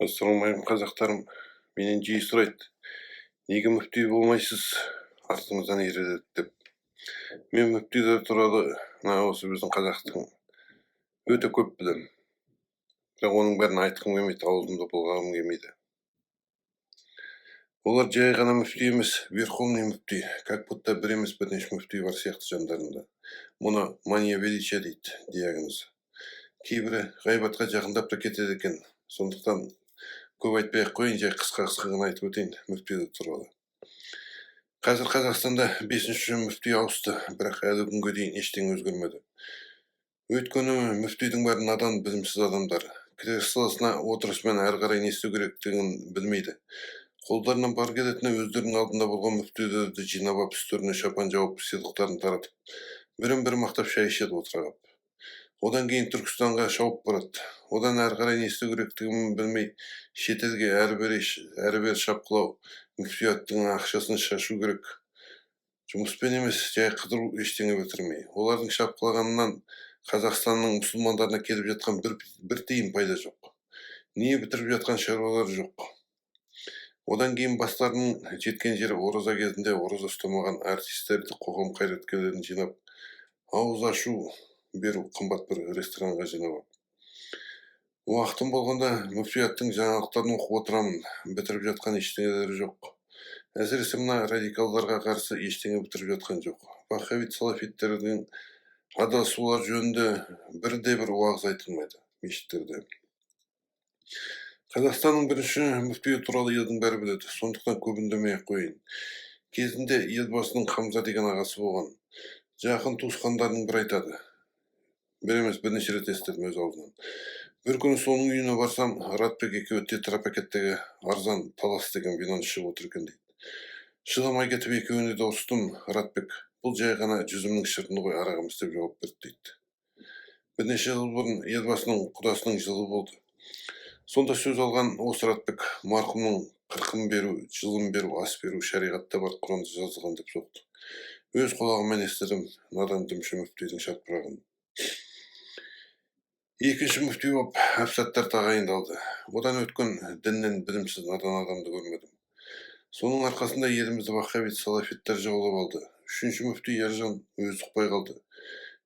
Ассалаумағалейкум қазақтарым, менен жиі сұрайды, неге мүфти болмайсыз, артыңыздан ереді деп. Мен мүфтилер туралы осы біздің қазақтың өте көп білемін. Бірақ оның бәрін айтқым келмейді, аузымда былғағым келмейді. Олар жай ғана мүфти емес, верховный мүфти, как будто бір емес бірнеше мүфти бар сияқты жандарында. Мұны мания величия дейді, диагноз. Кейбірі ғайбатқа жақындап та кетеді екен. Сондықтан көп айтпай-ақ қояйын, жай қысқа ғана айтып өтейін мүфтилер туралы. Қазір Қазақстанда 5-ші мүфти ауысты, бірақ әлі күнге дейін ештеңе өзгермеді. Өйткені мүфтидің бәрі надан, білімсіз адамдар. Креслосына отырысымен әрі қарай не істеу керектігін білмейді. Қолдарынан бар келетіні өздерінің алдында болған мүфтилерді жинап алып, үстеріне шапан жауып, сыйлықтарын таратып, бірін-бірі мақтап шай ішеді отырып. Одан кейін Түркістанға шауып барады. Одан әрі қарай не істеу керектігін білмей, шетелге әрі-бері шапқылау, мүфтияттың ақшасын шашу керек. Жұмыспен емес, жай қыдыру ештеңе бітірмей. Олардың шапқылағанынан Қазақстанның мұсылмандарына келіп жатқан бір тиын пайда жоқ. Не бітіріп жатқан шаруалар жоқ. Одан кейін бастарының жеткен жері ораза кезінде ораза ұстамаған артистерді, қоғам қайраткерлерін жинап, ауыз ашу беру қымбат бір ресторанға жинап. Уақытым болғанда мүфтияттың жаңалықтарын оқып отырамын. Бітіріп жатқан ештеңелері жоқ. Әсіресе мына радикалдарға қарсы ештеңе бітіріп жатқан жоқ. Ваххабит салафиттердің адасулар жөнінде бірде-бір уағыз айтылмайды мешіттерде. Қазақстанның бірінші мүфтиі туралы елдің бәрі біледі, сондықтан көп үндемей-ақ қояйын. Кезінде елбасының Хамза деген ағасы болған. Жақын туысқандарының бір айтады. Бір емес, бірнеше рет естідім өз аузынан. Бір күні соның үйіне барсам, Ратбек екеуі тетрапакеттегі арзан талас деген виноны ішіп отыр екен дейді. Шыдамай кетіп екеуіне де ұрыстым. Ратбек, бұл жай ғана жүзімнің шырыны ғой, арағымыз деп жауап берді дейді. Бірнеше жыл бұрын елбасының құдасының жылы болды. Сонда сөз алған осы Ратбек марқұмның қырқын беру, жылын беру, ас беру шариғатта бар, Құранда жазылған деп соқты. Өз құлағыммен естідім надан дүмші мүфтидің шатпырағын. Екінші мүфти болып әфсаттар тағайындалды. Одан өткен діннен білімсіз надан адамды көрмедім. Соның арқасында елімізді ваххабит салафиттер жаулап алды. Үшінші мүфти Ержан өзі ұқпай қалды.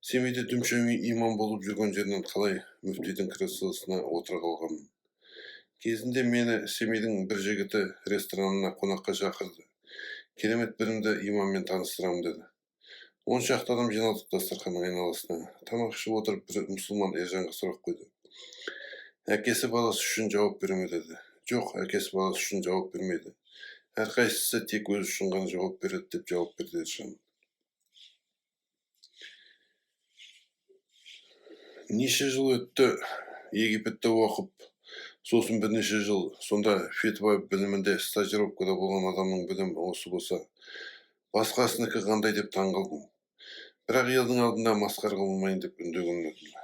Семейде дүмші имам болып жүрген жерінен қалай мүфтидің креслосына отыра қалғанмын. Кезінде мені Семейдің бір жігіті ресторанына қонаққа шақырды. Керемет білімді имаммен таныстырамын деді. 10 шақты адам жиналдық дастарханның айналасына. Тамақ ішіп отырып бір мұсылман Ержанға сұрақ қойды. Әкесі баласы үшін жауап берме деді. Жоқ, әкесі баласы үшін жауап бермейді. Әрқайсысы тек өзі үшін ғана жауап береді деп жауап берді Ержан. Неше жыл өтті, Египетте оқып, сосын бірнеше жыл, сонда фетва білімінде стажировкада болған адамның білімі осы болса, басқасынікі қандай деп таңғалдым. Бірақ елдің алдында масқара қылмайын деп үндеген едім.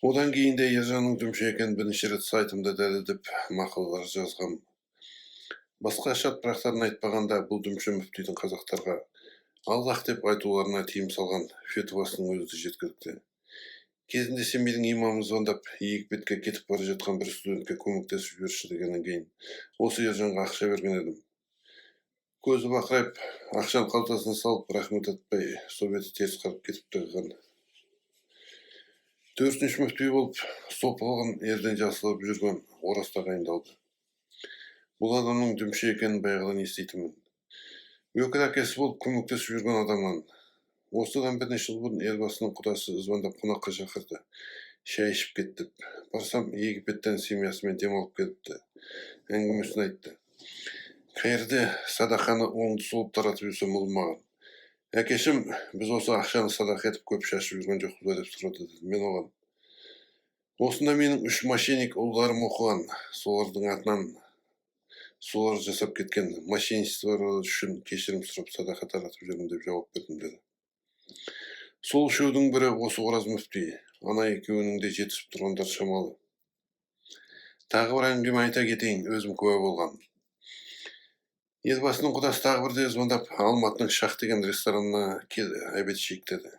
Одан кейін де Ержанның дүмші екенін бірнеше рет сайтымда дәлелдеп мақалалар жазғам. Басқа шатпырақтарын айтпағанда бұл дүмші мүфтидің қазақтарға Аллах деп айтуларына тыйым салған фетвасының өзі жеткілікті. Кезінде Семейдің имамы звондап, Египетке кетіп бара жатқан бір студентке көмектесіп жіберші дегеннен кейін осы Ержанға ақша берген едім. Көзі бақырайып, ақшаны қалтасына салып, рахмет айтпай, сол беті теріс қарап кетіп тұрған. 4-ші мүфти болып сопылған елден жасалып жүрген Ораз тағайындалды. Бұл адамның дүмші екенін баяғыдан еститінмін. Өкіл әкесі болып көмектесіп жүрген адамнан. Осыдан бірнеше жыл бұрын елбасының құдасы звондап қонаққа шақырды. Шай ішіп кеттік. Барсам, Египеттен семьясымен демалып келіпті. Әңгімесін айтты. Қайырде садақаны оңды солып таратып жүрсем ол маған. Әкешім, біз осы ақшаны садақ етіп көп шашып жүрген жоқпыз ба деп сұрады деді. Мен оған. Осында менің 3 мошенник ұлдарым оқыған. Солардың атынан солар жасап кеткен мошенничестволар үшін кешірім сұрап садақа таратып жүрмін деп жауап бердім деді. Сол үшеудің бірі осы Ораз мүфти. Ана екеуінің де жетісіп тұрғандар шамалы. Тағы бір әңгіме айта кетейін, өзім куә болған. Елбасының құдасы тағы бірде звондап, Алматының Шах деген ресторанына кел, обед ішейік деді.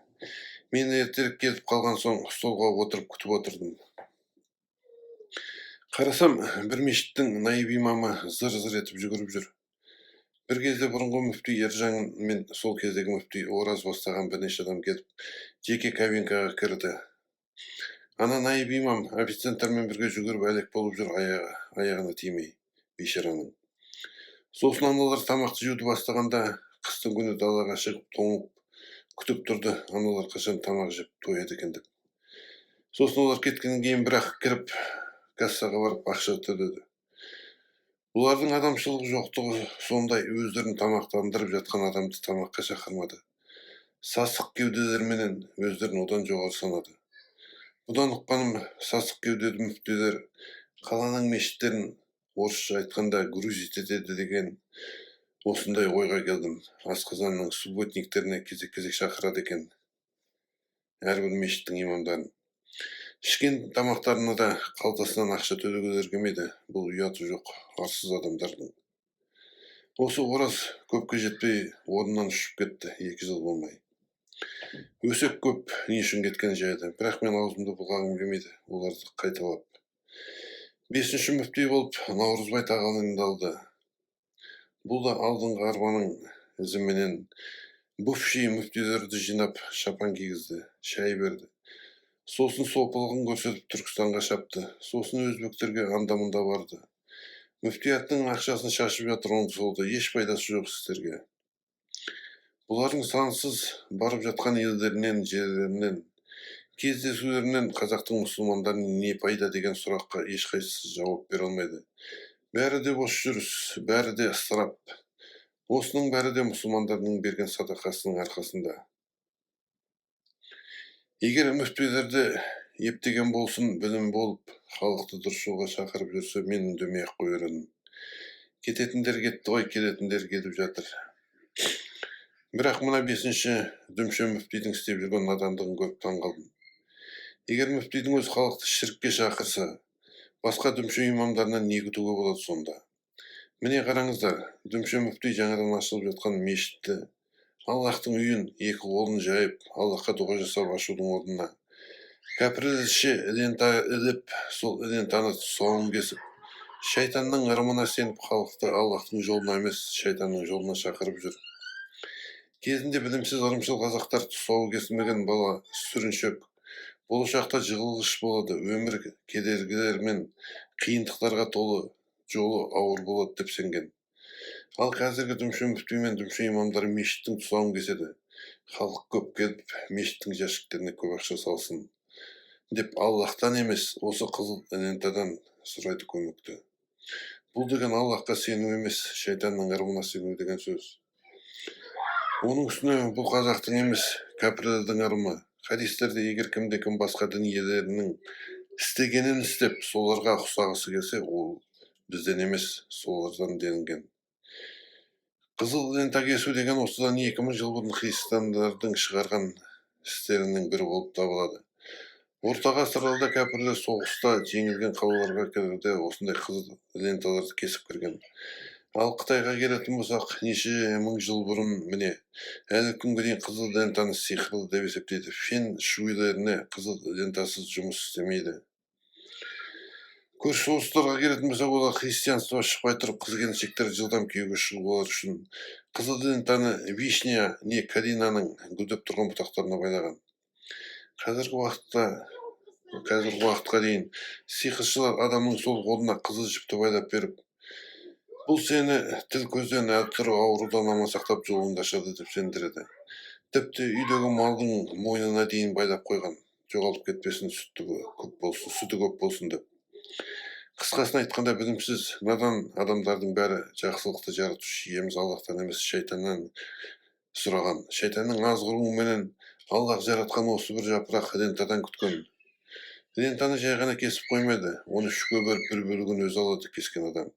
Мен ертерек келіп қалған соң столға отырып күтіп отырдым. Қарасам, бір мешіттің наиб имамы зыр-зыр етіп жүгіріп жүр. Bir кезде бұрынғы мүфти Ержан мен сол кездегі мүфти Ораз бастаған бірнеше адам келіп, жеке кабинкаға кірді. Ана наиб имам официанттармен бірге жүгіріп әлек болып жүр, аяғына тимей, бейшараның. Сосын аналар тамақты жеуді бастағанда, қыстың күні далаға шығып тоңып күтіп тұрды, аналар қашан тамақ жеп тояды екен деп. Сосын олар кеткеннен кейін бір-ақ кіріп, кассаға барып ақша төледі. Бұлардың адамшылық жоқтығы сондай, өздерін тамақтандырып жатқан адамды тамаққа шақырмады. Сасық кеуделерменен өздерін одан жоғары санады. Бұдан ұққаным, сасық кеуделі мүфтилер қаланың мешіттерін орысша айтқанда грузить етеді деген осындай ойға келдім. Асқазанның субботниктеріне кезек-кезек шақырады екен әрбір мешіттің имамдарын. Ішкен тамақтарына да қалтасынан ақша төлегілері келмейді. Бұл ұяты жоқ арсыз адамдардың. Осы Ораз көпке жетпей орнынан ұшып кетті, 2 жыл болмай. Өсек көп не үшін кеткен жайды, бірақ мен аузымды бұлғағым келмейді, оларды қайталап. 5-ші мүфти болып Наурызбай тағайындалды. Бұл да алдыңғы арбаның ізіменен буфши мүфтилерді жинап шапан кигізді, шай берді. Сосын сопылығын көрсетіп Түркістанға шапты. Сосын өзбектерге анда-мында барды. Мүфтияттың ақшасын шашып жатыр оңды-солды, еш пайдасы жоқ сіздерге. Бұлардың сансыз барып жатқан елдерінен, жерлерінен, кездесулерінен қазақтың мұсылмандарының не пайда деген сұраққа ешқайсысы жауап бере алмайды. Бәрі де бос жүріс, бәрі де ысырап. Осының бәрі де мұсылмандардың берген садақасының арқасында. Егер мүфтилерді ептеген болсын, білім болып, халықты дұрыс жолға шақырып жүрсе, мен үндемей-ақ қояр едім. Кететіндер кетті ғой, келетіндер кетіп жатыр. Бірақ мына 5-ші дүмше мүфтидің істеп жүрген надандығын көріп таңғалдым. Егер мүфтидің өз халықты шіркке шақырса, басқа дүмше имамдарынан не күтуге болады сонда? Міне қараңыздар, дүмше мүфти жаңадан ашылып жатқан мешітті, Аллахтың үйін 2 қолын жайып, Аллахқа дұға жасап ашудың орнына кәпірлерше лента іліп, сол лентаны тұсауын кесіп, шайтанның ырымына сеніп халықты Аллахтың жолына емес, шайтанның жолына шақырып жүр. Кезінде білімсіз ырымшыл қазақтар тұсауы кесілмеген бала сүріншек, болашақта жығылғыш болады, өмір кедергілер мен қиындықтарға толы, жолы ауыр болады деп сенген. Ал қазіргі дүмше мүфти мен дүмше имамдар мешіттің тұсауын кеседі. Халық көп келіп, мешіттің жәшіктеріне көп ақша салсын деп Аллахтан емес, осы қызыл лентадан сұрайды көмекті. Бұл деген Аллахқа сену емес, шайтанның ырымына сену деген сөз. Оның үстіне бұл қазақтың емес, кәпірлердің ырымы. Хадистерде егер кімде-кім басқа дін иелерінің істегенін істеп, соларға ұқсағысы келсе, ол бізден емес, солардан делінген. Қызыл лента кесу деген осыдан 2000 жыл бұрын христиандардың шығарған істерінің бірі болып табылады. Орта ғасырларда кәпірлер соғыста жеңілген қалаларға кірді, осындай қызыл ленталарды кесіп кірген. Ал Қытайға келетін болсақ, неше мың жыл бұрын міне, әлі күнге дейін қызыл лентаны сиқырлы деп есептейді. Фен шуйлеріне қызыл лентасыз жұмыс істемейді. Көрші ұлыстарға келетін болсақ, олар христианство шықпай тұрып, қыз-келіншектер жылдам күйеуге шығулар үшін қызыл лентаны вишня не калинаның гүлдеп тұрған бұтақтарына байлаған. Қазіргі уақытқа дейін сиқыршылар адамның сол қолына қызыл жіпті байлап беріп, бұл сені тіл көзден әртүрлі аурудан аман сақтап жолыңды ашады деп сендіреді. Тіпті үйдегі малдың мойнына дейін байлап қойған, жоғалып кетпесін, сүті көп болсын деп. Қысқасын айтқанда, білімсіз, надан адамдардың бәрі жақсылықты жаратушы иеміз Аллахтан емес, шайтаннан сұраған. Шайтанның азғыруыменен Аллах жаратқан осы бір жапырақ лентадан күткен. Лентаны жай ғана кесіп қоймайды, оны 3-ке бөліп, бір бөлігін өзі алады кескен адам.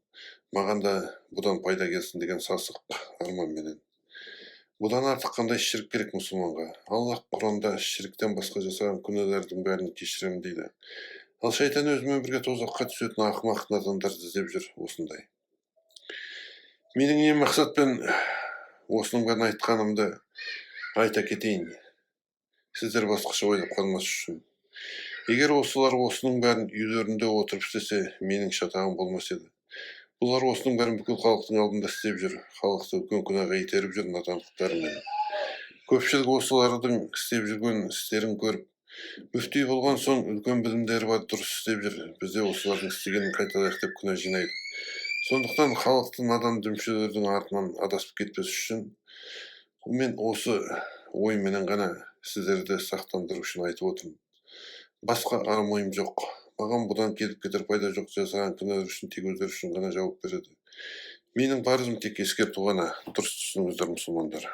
Маған да бұдан пайда келсін деген сасық арманменен. Бұдан артық қандай шірк керек мұсылманға? Аллах Құранда шірктен басқа жасаған күнәлардың бәрін кешіремін дейді. Ал шайтан өзімен бірге тозаққа түсетін ақымақ надандарды іздеп жүр осындай. Менің не мақсатпен осының бәрін айтқанымды айта кетейін. Сіздер басқаша ойлап қалмас үшін. Егер осылар осының бәрін үйлерінде отырып істесе, менің шатағым болмас еді. Бұлар осының бәрін бүкіл халықтың алдында істеп жүр, халықты үлкен күнәға итеріп жүр надандықтарымен. Көпшілік осылардың істеп жүрген істерін көріп, мүфти болған соң үлкен білімдері бар, дұрыс істеп жүр, бізде осылардың істегенін қайталайық деп күнә жинайды. Сондықтан халықты надан дүмшелердің артынан адасып кетпес үшін мен осы ойменен ғана сіздерді сақтандыру үшін айтып отырмын. Басқа арам ойым жоқ. Маған бұдан келіп кетер пайда жоқ, жасаған күнәлар үшін тек өздері үшін ғана жауап береді. Менің парызым тек ескерту ғана. Дұрыс түсініңіздер, мұсылмандар.